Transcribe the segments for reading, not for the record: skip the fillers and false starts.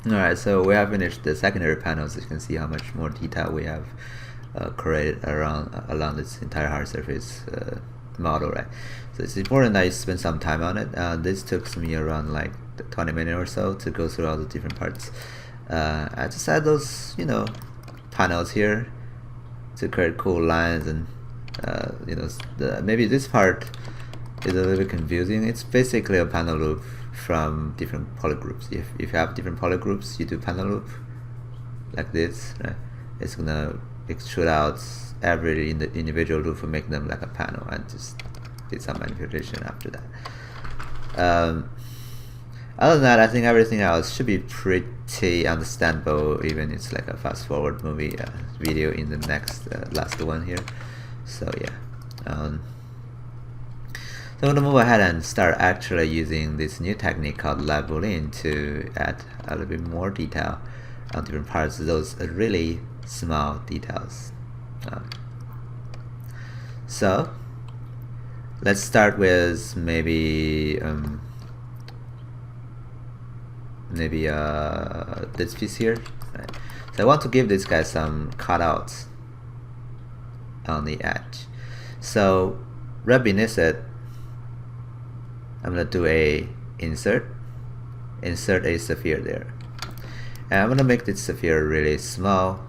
Alright, so we have finished the secondary panels. You can see how much more detail we have created along this entire hard surface model, right? So it's important that you spend some time on it. This took me around like 20 minutes or so to go through all the different parts. I just add those, panels here to create cool lines, and maybe this part is a little bit confusing. It's basically a panel loop from different polygroups. If you have different polygroups, you do panel loop like this, right? It's gonna extrude out every individual loop and make them like a panel, and just did some manipulation after that. Other than that, I think everything else should be pretty understandable, even it's like a fast forward movie video in the next last one here. So yeah. So I'm going to move ahead and start actually using this new technique called Boolean to add a little bit more detail on different parts, those really small details. So let's start with maybe this piece here. Right. So I want to give this guy some cutouts on the edge. So right beneath it, I'm gonna do a insert a sphere there, and I'm gonna make this sphere really small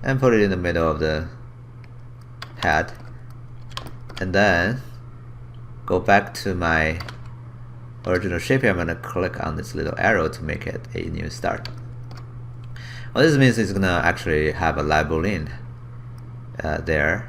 and put it in the middle of the head, and then go back to my original shape here. I'm gonna click on this little arrow to make it a new start. What this means is gonna actually have a Boolean there,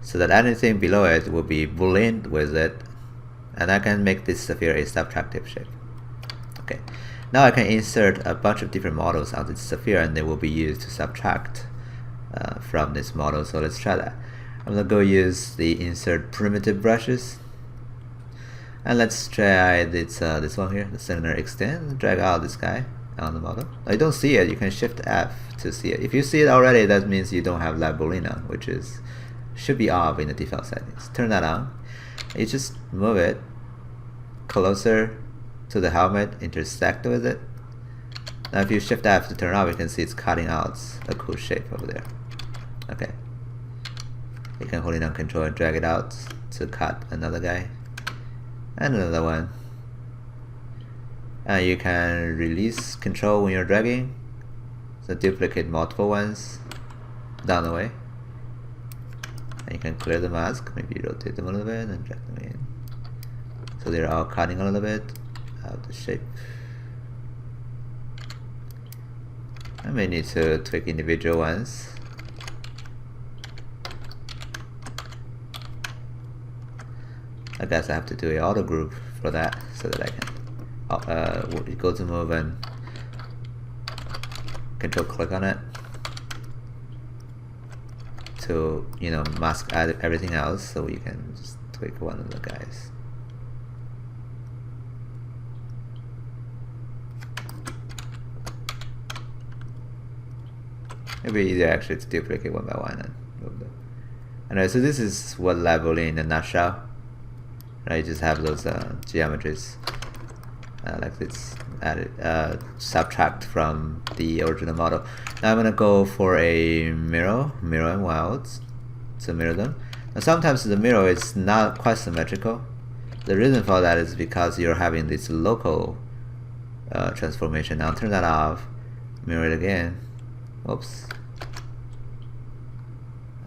so that anything below it will be Boolean with it, and I can make this sphere a subtractive shape. Okay, now I can insert a bunch of different models on this sphere, and they will be used to subtract from this model. So let's try that. I'm gonna go use the insert primitive brushes, and let's try this one here, the center extend. Drag out this guy on the model. I don't see it. You can Shift F to see it. If you see it already, that means you don't have Boolean on, which should be off in the default settings. Turn that on. You just move it closer to the helmet, intersect with it. Now if you Shift F to turn off, you can see it's cutting out a cool shape over there. Okay. You can hold it on Control and drag it out to cut another guy and another one. And you can release Control when you're dragging, so duplicate multiple ones down the way. And you can clear the mask, maybe rotate them a little bit and drag them in, so they're all cutting a little bit out of the shape. I may need to tweak individual ones. I guess I have to do a auto group for that, so that I can go to move and Control click on it to mask everything else, so you can just tweak one of the guys. It'd be easier actually to duplicate one by one and move them. Anyway, so this is what Boolean in a nutshell. Right, you just have those geometries like this added, subtract from the original model. Now I'm gonna go for a mirror and wilds to mirror them. Now sometimes the mirror is not quite symmetrical. The reason for that is because you're having this local transformation. Now turn that off, mirror it again. Whoops.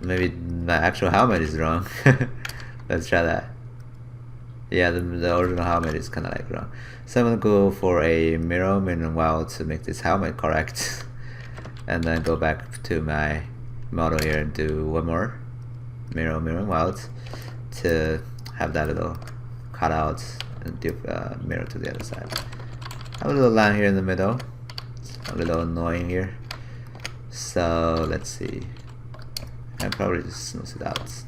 Maybe my actual helmet is wrong. Let's try that. Yeah, the original helmet is kind of like wrong. So I'm gonna go for a mirror and wild to make this helmet correct, and then go back to my model here and do one more mirror and wild to have that little cutout and do mirror to the other side. I have a little line here in the middle. It's a little annoying here. So let's see. I probably just smooth it out.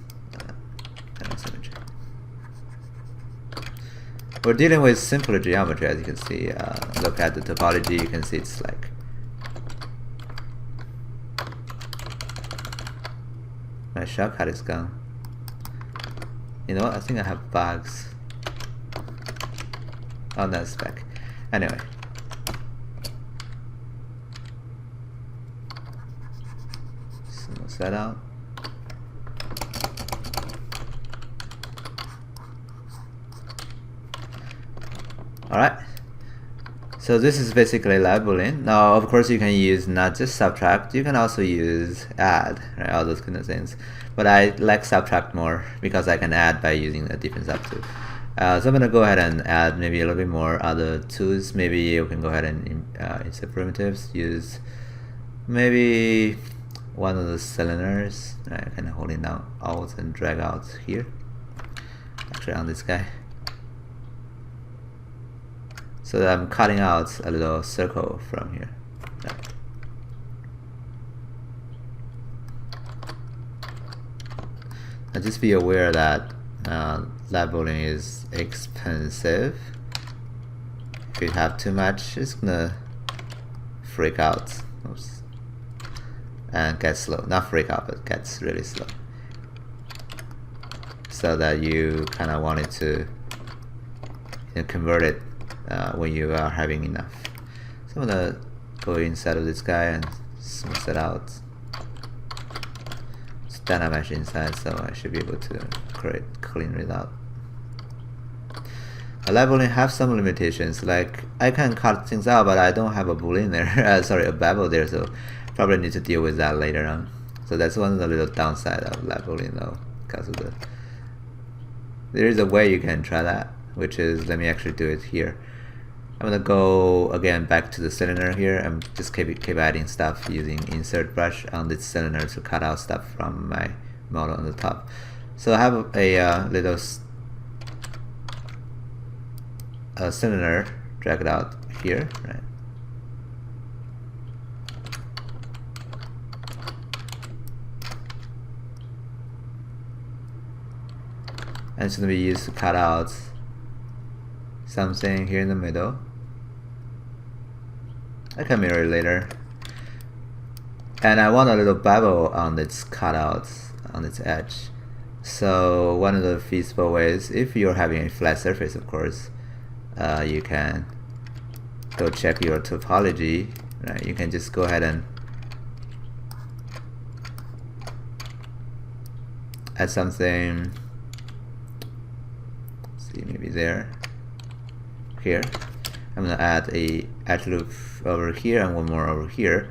We're dealing with simpler geometry, as you can see. Look at the topology, you can see it's like my shortcut is gone. You know what? I think I have bugs on that spec. Anyway, Smooth that out. Alright, so this is basically labeling. Now of course you can use not just subtract, you can also use add, right? All those kind of things, but I like subtract more because I can add by using a different subtool. So I'm gonna go ahead and add maybe a little bit more other tools. Maybe you can go ahead and insert primitives, use maybe one of the cylinders, right? Kind of holding down Alt and drag out here, actually on this guy. So that I'm cutting out a little circle from here. Right. Now just be aware that labeling is expensive. If you have too much, it's gonna freak out. Oops. And get slow. Not freak out, but gets really slow. So that you kind of wanted to convert it when you are having enough. So I'm gonna go inside of this guy and smooth it out. It's dynamic mesh inside, so I should be able to clean it out. Labeling have some limitations, like I can cut things out, but I don't have a Boolean there. Sorry, a bevel there, so probably need to deal with that later on. So that's one of the little downside of labeling, though, because of the. There is a way you can try that, which is, let me actually do it here. I'm gonna go again back to the cylinder here and just keep adding stuff using insert brush on this cylinder to cut out stuff from my model on the top. So I have a little cylinder, drag it out here, right? And it's gonna be used to cut out something here in the middle. I can mirror it later. And I want a little bevel on its cutouts, on its edge. So one of the feasible ways, if you're having a flat surface, of course, you can go check your topology, right? You can just go ahead and add something. Let's see, maybe there. Here, I'm gonna add a edge loop over here and one more over here.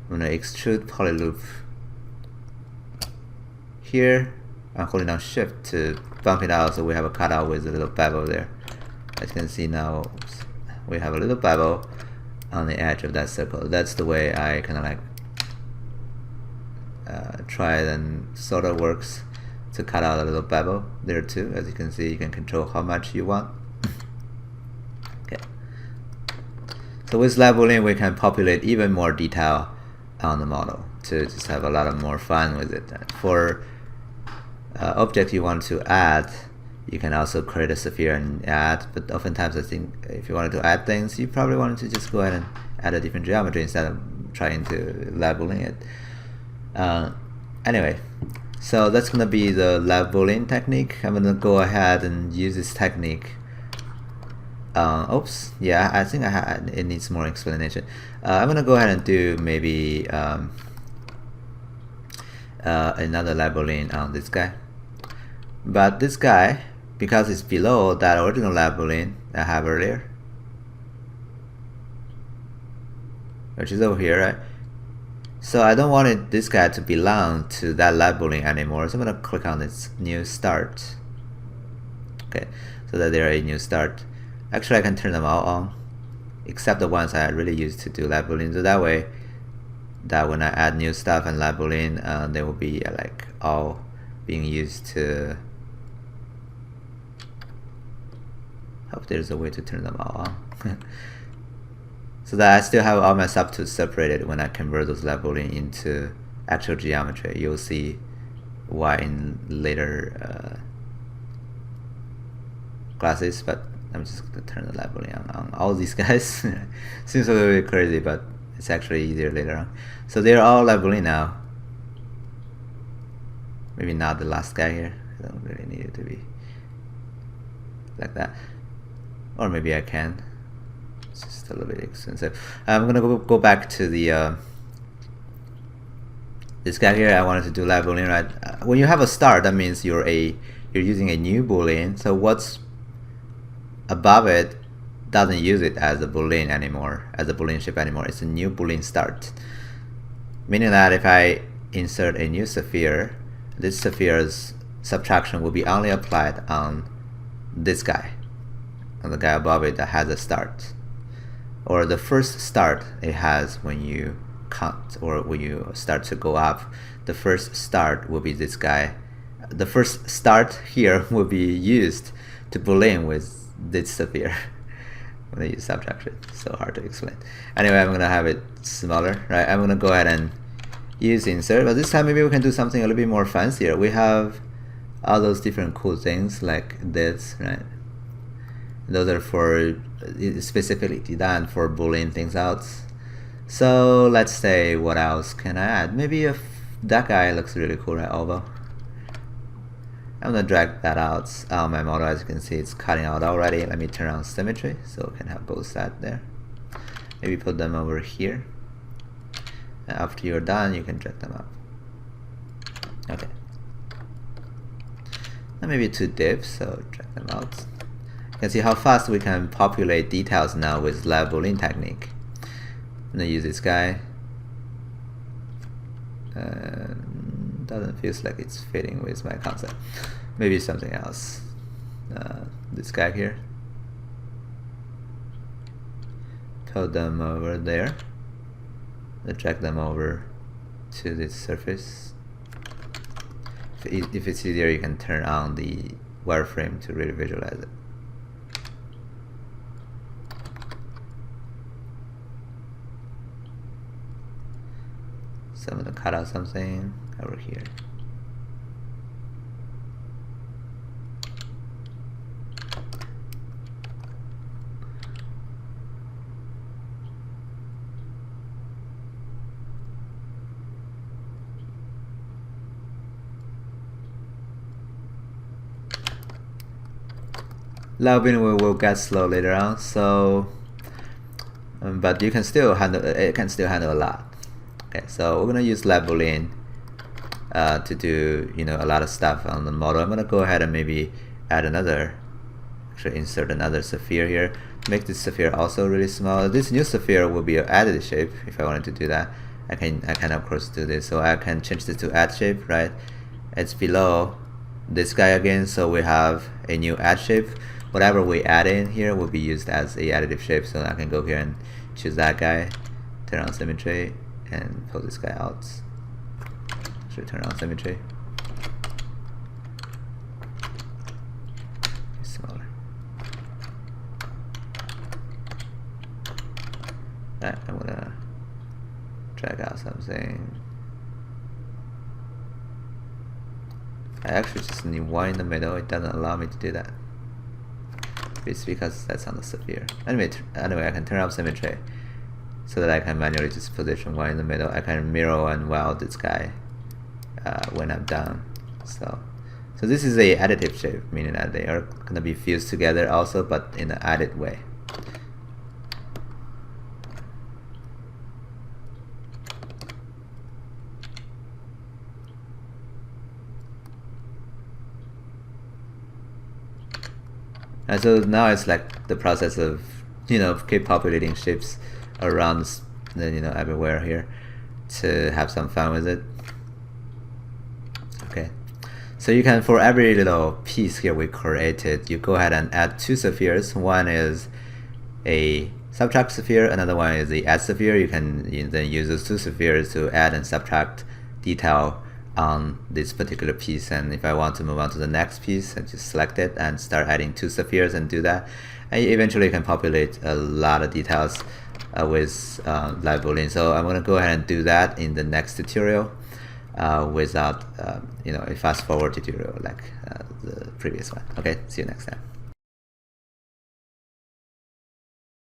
I'm gonna extrude poly loop here. I'm holding down Shift to bump it out, so we have a cutout with a little bevel there. As you can see now, we have a little bevel on the edge of that circle. That's the way I kind of like try it, and sort of works to cut out a little bevel there too. As you can see, you can control how much you want. Okay. So with labeling, we can populate even more detail on the model to just have a lot of more fun with it. For object you want to add, you can also create a sphere and add, but oftentimes I think if you wanted to add things, you probably wanted to just go ahead and add a different geometry instead of trying to labeling it. Anyway, so that's gonna be the labeling technique. I'm gonna go ahead and use this technique. Oops, yeah, I think it needs more explanation. I'm gonna go ahead and do maybe another labeling on this guy. But this guy, because it's below that original labeling I have earlier, which is over here, right? So I don't want this guy to belong to that labeling anymore. So I'm gonna click on this new start. Okay, so that there is a new start. Actually, I can turn them all on, except the ones I really use to do labeling. So that way, that when I add new stuff and labeling, they will be like all being used to. Hope there's a way to turn them all on. So that I still have all my subtools separated when I convert those labeling into actual geometry. You'll see why in later classes, but I'm just going to turn the labeling on all these guys. Seems a little bit crazy, but it's actually easier later on. So they're all labeling now. Maybe not the last guy here. I don't really need it to be like that. Or maybe I can. It's just a little bit expensive. I'm gonna go back to the this guy here, I wanted to do live Boolean, right? When you have a start, that means you're using a new Boolean. So what's above it doesn't use it as a Boolean anymore, as a Boolean shape anymore. It's a new Boolean start. Meaning that if I insert a new sphere, this sphere's subtraction will be only applied on this guy, on the guy above it that has a start, or the first start it has when you count, or when you start to go up. The first start will be this guy. The first start here will be used to Boolean with this sphere. When I use subtraction, so hard to explain. Anyway, I'm gonna have it smaller, right? I'm gonna go ahead and use insert, but this time maybe we can do something a little bit more fancier. We have all those different cool things like this, right? Those are for specifically designed for Boolean things out. So let's say, what else can I add? Maybe if that guy looks really cool, right? Oval. I'm gonna drag that out. My model, as you can see, it's cutting out already. Let me turn on symmetry so we can have both sides there. Maybe put them over here. And after you're done, you can drag them up. Okay. And maybe two divs, so drag them out. You can see how fast we can populate details now with live Boolean technique. I'm gonna use this guy. Doesn't feel like it's fitting with my concept. Maybe something else. This guy here. Put them over there. Drag them over to this surface. If it's easier, you can turn on the wireframe to really visualize it. So I'm gonna cut out something over here. Live Boolean will get slow later on, so but you can still handle it. Can still handle a lot. Okay, so we're gonna use live Boolean to do a lot of stuff on the model. I'm gonna go ahead and maybe add another, actually insert another sphere here. Make this sphere also really small. This new sphere will be an additive shape. If I wanted to do that, I can of course do this. So I can change this to add shape, right? It's below this guy again, so we have a new add shape. Whatever we add in here will be used as a additive shape. So I can go here and choose that guy, turn on symmetry, and pull this guy out. Should turn on symmetry. Smaller. Right, I'm gonna drag out something. I actually just need one in the middle. It doesn't allow me to do that. It's because that's on the sphere. Anyway, I can turn off symmetry so that I can manually just position one in the middle. I can mirror and weld this guy when I'm done. So this is a additive shape, meaning that they are gonna be fused together also, but in an added way. And so now it's like the process of keep populating shapes around everywhere here to have some fun with it. Okay, so you can, for every little piece here we created, you go ahead and add two spheres. One is a subtract sphere, another one is the add sphere. You can then use those two spheres to add and subtract detail on this particular piece. And if I want to move on to the next piece, I just select it and start adding two spheres and do that. And eventually you can populate a lot of details with live Boolean. So I'm going to go ahead and do that in the next tutorial without a fast forward tutorial like the previous one. Okay, see you next time.